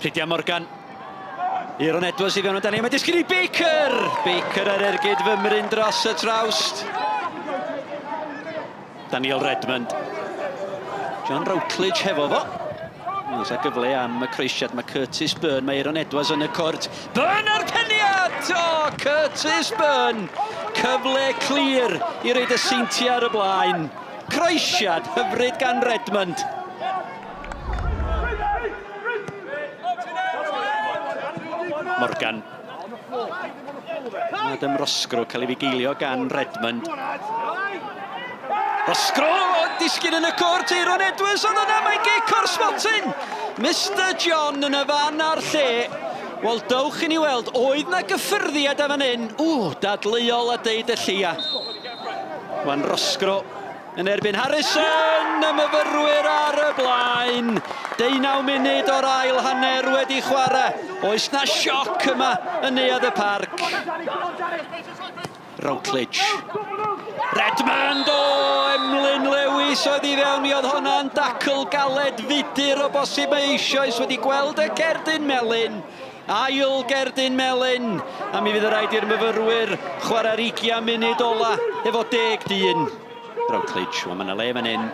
Rhydia Morgan. Aaron Edwards I fewn o Dani. Mae disgyn I Baker. Baker ar ergyd fymryn dros y trawst. Daniel Redmond. John Routledge hefo fo. Oes a gyfle am y croesiad. Mae Curtis Byrne. Mae Aaron Edwards yn y cwrt. Byrne ar peniad! O, Curtis Byrne. Cyfle clir I roed y Seintiau ar y blaen. Croesiad hyfryd gan Redmond. Morgan. Adam Rosgro cael ei fugeilio gan Redmond. Rosgro disgyn yn y cwrt. Aaron Edwards oedd yna. Mae'n gic o'r smotin. Mr John yn y fan ar lle. Wel, dowch I ni weld. Oedd na gyffyrddiad am fan hyn. Dadleuol a deud y llia. Wan Rosgro yn erbyn Harrison. Y myfyrwyr ar y blaen. 19 munud o'r ail hanner wedi chwarae. Oes na sioc yma yn neuadd y parc. Routledge. Redmond Emlyn Lewis oedd I fewn. Mi oedd hwnna'n dacl galed fudur o bosib eisoes wedi gweld y Gerdyn Melyn. Ail Gerdyn Melyn. A mi fydd y rhaid i'r myfyrwyr chwarae'r 20 munud ola efo 10-1. Routledge. Wel, mae yna le fan hyn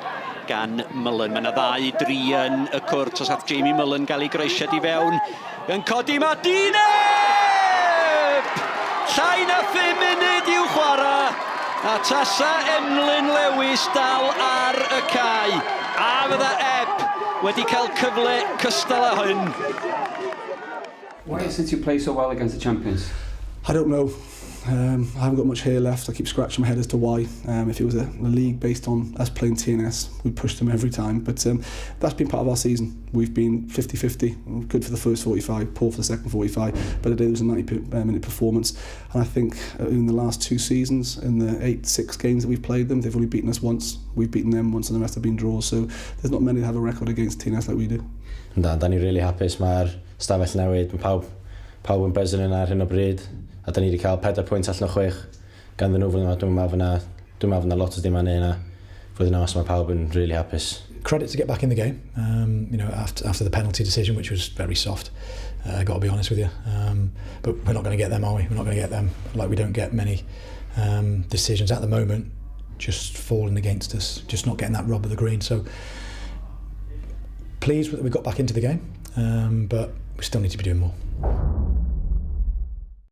gan Mullen. Mae yna 2-3 yn y cwrt os ath Jamie Mullen gael ei groesiad I fewn. Yn codi Madineb! Llai na 5 munud i'w chwarae. A tasa Emlyn Lewis dal ar y cae. A fydda Eb wedi cael cyfle cystal â hyn. Why since you play so well against the champions? I don't know. I haven't got much hair left. I keep scratching my head as to why. If it was a league based on us playing TNS, we'd push them every time. But that's been part of our season. We've been 50-50, good for the first 45, poor for the second 45. But it was a 90-minute performance. And I think in the last 2 seasons, in the 8-6 games that we've played them, they've only beaten us once. We've beaten them once, and the rest have been draws. So there's not many that have a record against TNS like we do. Da ni really hapus. Mae'r stafell newid. Mae pawb yn bryson yna ar hyn o bryd. A da ni wedi cael 4 pwynt allan o 6 gan ddyn nhw fydd yma. Dwi'n meddwl fyna lot o dim ane yna. Flwyddyn os mae pawb yn really hapus. Credit to get back in the game. After the penalty decision, which was very soft. I got to be honest with you. But we're not going to get them, are we? We're not going to get them. Like we don't get many decisions at the moment just falling against us, just not getting that rub of the green. So pleased that we got back into the game, but we still need to be doing more.